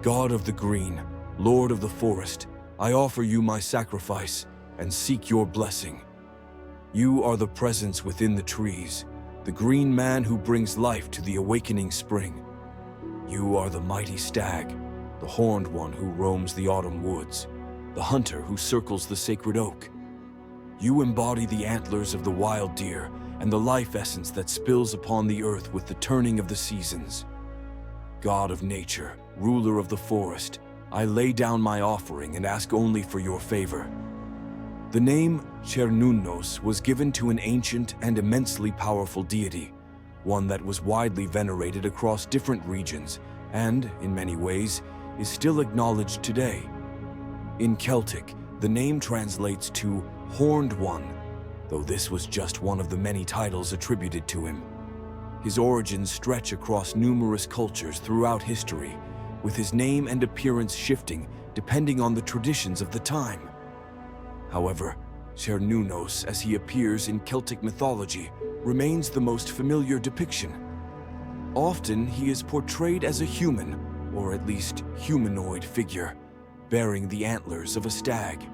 God of the green, Lord of the forest, I offer you my sacrifice and seek your blessing. You are the presence within the trees, the green man who brings life to the awakening spring. You are the mighty stag, the horned one who roams the autumn woods, the hunter who circles the sacred oak. You embody the antlers of the wild deer and the life essence that spills upon the earth with the turning of the seasons. God of nature, ruler of the forest, I lay down my offering and ask only for your favor. The name Cernunnos was given to an ancient and immensely powerful deity, one that was widely venerated across different regions and, in many ways, is still acknowledged today. In Celtic, the name translates to Horned One, though this was just one of the many titles attributed to him. His origins stretch across numerous cultures throughout history, with his name and appearance shifting depending on the traditions of the time. However, Cernunnos, as he appears in Celtic mythology, remains the most familiar depiction. Often, he is portrayed as a human, or at least humanoid figure, bearing the antlers of a stag.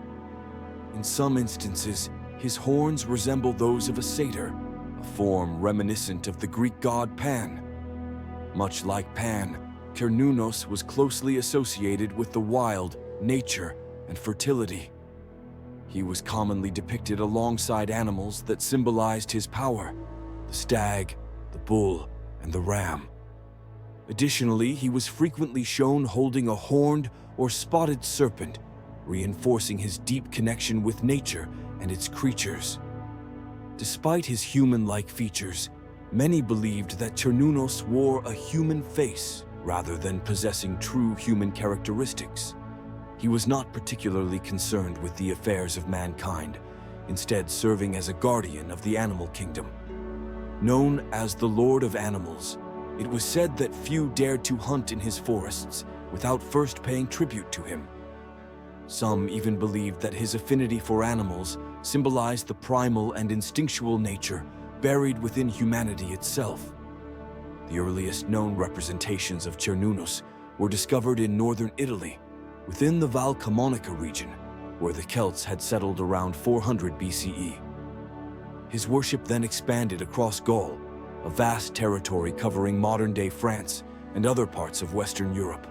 In some instances, his horns resemble those of a satyr, a form reminiscent of the Greek god Pan. Much like Pan, Cernunnos was closely associated with the wild, nature, and fertility. He was commonly depicted alongside animals that symbolized his power: the stag, the bull, and the ram. Additionally, he was frequently shown holding a horned or spotted serpent, reinforcing his deep connection with nature and its creatures. Despite his human-like features, many believed that Cernunnos wore a human face rather than possessing true human characteristics. He was not particularly concerned with the affairs of mankind, instead serving as a guardian of the animal kingdom. Known as the Lord of Animals, it was said that few dared to hunt in his forests without first paying tribute to him. Some even believed that his affinity for animals symbolized the primal and instinctual nature buried within humanity itself. The earliest known representations of Cernunnos were discovered in northern Italy, within the Val Camonica region, where the Celts had settled around 400 BCE. His worship then expanded across Gaul, a vast territory covering modern-day France and other parts of Western Europe.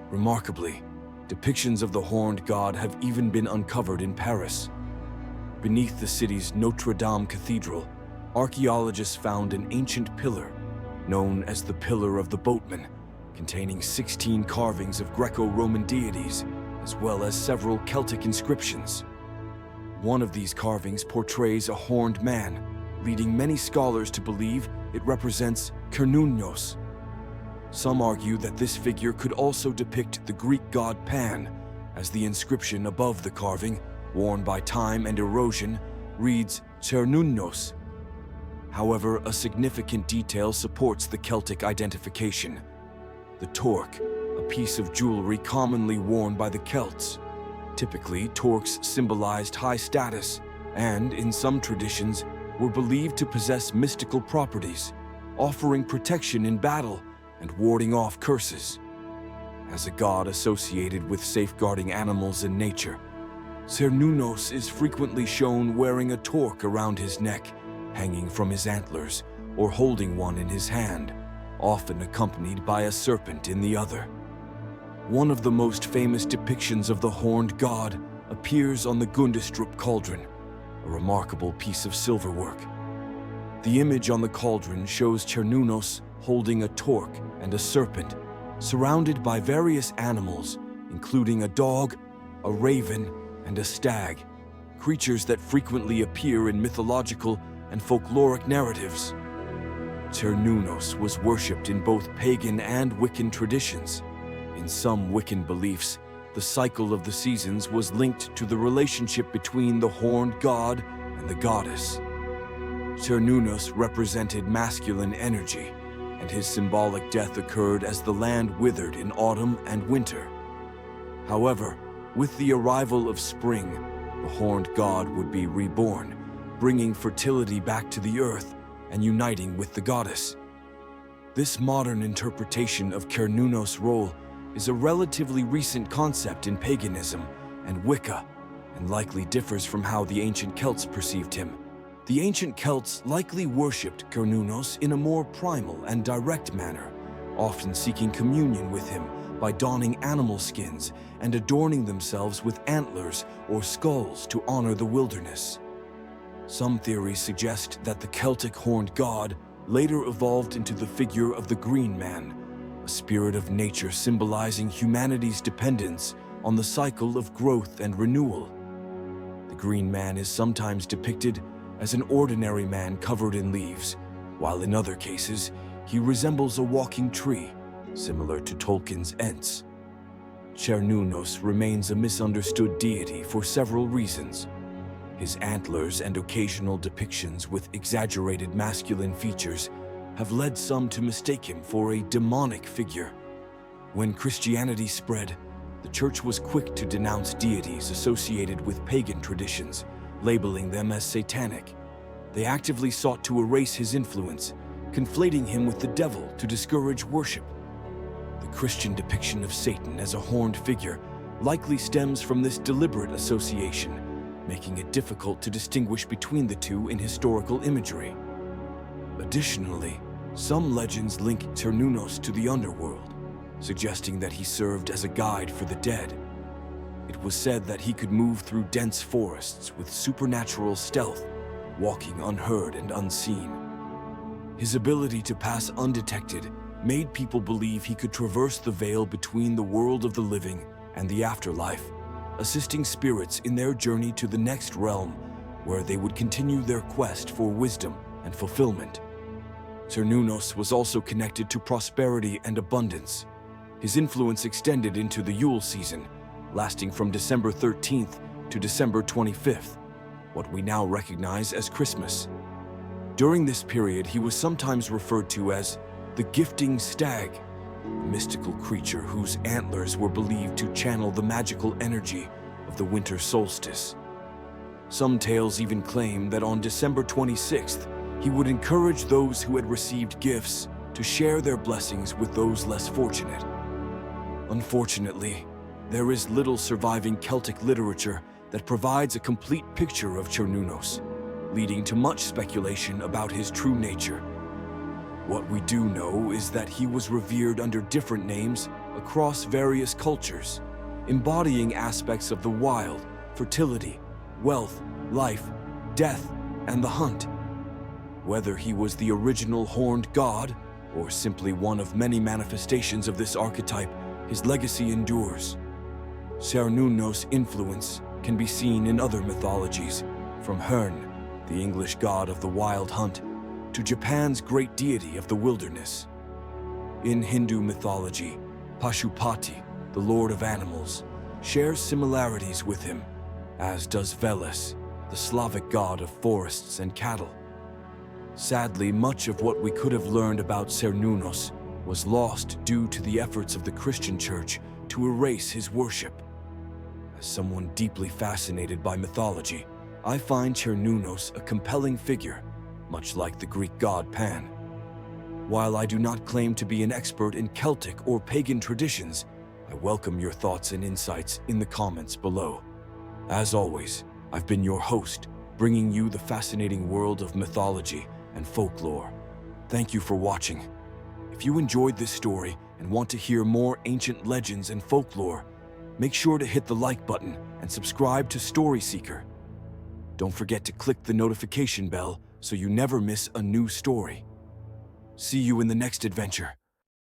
Remarkably, depictions of the horned god have even been uncovered in Paris. Beneath the city's Notre Dame Cathedral, archaeologists found an ancient pillar, known as the Pillar of the Boatman, containing 16 carvings of Greco-Roman deities, as well as several Celtic inscriptions. One of these carvings portrays a horned man, leading many scholars to believe it represents Cernunnos. Some argue that this figure could also depict the Greek god Pan, as the inscription above the carving, worn by time and erosion, reads Cernunnos. However, a significant detail supports the Celtic identification: the torque, a piece of jewelry commonly worn by the Celts. Typically, torques symbolized high status and, in some traditions, were believed to possess mystical properties, offering protection in battle and warding off curses. As a god associated with safeguarding animals and nature, Cernunnos is frequently shown wearing a torque around his neck, hanging from his antlers, or holding one in his hand, often accompanied by a serpent in the other. One of the most famous depictions of the horned god appears on the Gundestrup cauldron, a remarkable piece of silverwork. The image on the cauldron shows Cernunnos holding a torque and a serpent, surrounded by various animals, including a dog, a raven, and a stag, creatures that frequently appear in mythological and folkloric narratives. Cernunnos was worshipped in both pagan and Wiccan traditions. In some Wiccan beliefs, the cycle of the seasons was linked to the relationship between the horned god and the goddess. Cernunnos represented masculine energy, and his symbolic death occurred as the land withered in autumn and winter. However, with the arrival of spring, the horned god would be reborn, bringing fertility back to the earth and uniting with the goddess. This modern interpretation of Cernunnos' role is a relatively recent concept in paganism and Wicca, and likely differs from how the ancient Celts perceived him. The ancient Celts likely worshipped Cernunnos in a more primal and direct manner, often seeking communion with him by donning animal skins and adorning themselves with antlers or skulls to honor the wilderness. Some theories suggest that the Celtic horned god later evolved into the figure of the Green Man, a spirit of nature symbolizing humanity's dependence on the cycle of growth and renewal. The Green Man is sometimes depicted as an ordinary man covered in leaves, while in other cases, he resembles a walking tree, similar to Tolkien's Ents. Cernunnos remains a misunderstood deity for several reasons. His antlers and occasional depictions with exaggerated masculine features have led some to mistake him for a demonic figure. When Christianity spread, the Church was quick to denounce deities associated with pagan traditions, labeling them as satanic. They actively sought to erase his influence, conflating him with the devil to discourage worship. The Christian depiction of Satan as a horned figure likely stems from this deliberate association, making it difficult to distinguish between the two in historical imagery. Additionally, some legends link Cernunnos to the underworld, suggesting that he served as a guide for the dead. It was said that he could move through dense forests with supernatural stealth, walking unheard and unseen. His ability to pass undetected made people believe he could traverse the veil between the world of the living and the afterlife, assisting spirits in their journey to the next realm, where they would continue their quest for wisdom and fulfillment. Cernunnos was also connected to prosperity and abundance. His influence extended into the Yule season, lasting from December 13th to December 25th, what we now recognize as Christmas. During this period, he was sometimes referred to as the gifting stag, a mystical creature whose antlers were believed to channel the magical energy of the winter solstice. Some tales even claim that on December 26th, he would encourage those who had received gifts to share their blessings with those less fortunate. Unfortunately, there is little surviving Celtic literature that provides a complete picture of Cernunnos, leading to much speculation about his true nature. What we do know is that he was revered under different names across various cultures, embodying aspects of the wild, fertility, wealth, life, death, and the hunt. Whether he was the original horned god, or simply one of many manifestations of this archetype, his legacy endures. Cernunnos' influence can be seen in other mythologies, from Herne, the English god of the wild hunt, to Japan's great deity of the wilderness. In Hindu mythology, Pashupati, the lord of animals, shares similarities with him, as does Veles, the Slavic god of forests and cattle. Sadly, much of what we could have learned about Cernunnos was lost due to the efforts of the Christian Church to erase his worship. As someone deeply fascinated by mythology, I find Cernunnos a compelling figure, much like the Greek god Pan. While I do not claim to be an expert in Celtic or pagan traditions, I welcome your thoughts and insights in the comments below. As always, I've been your host, bringing you the fascinating world of mythology and folklore. Thank you for watching. If you enjoyed this story and want to hear more ancient legends and folklore, make sure to hit the like button and subscribe to Story Seeker. Don't forget to click the notification bell so you never miss a new story. See you in the next adventure.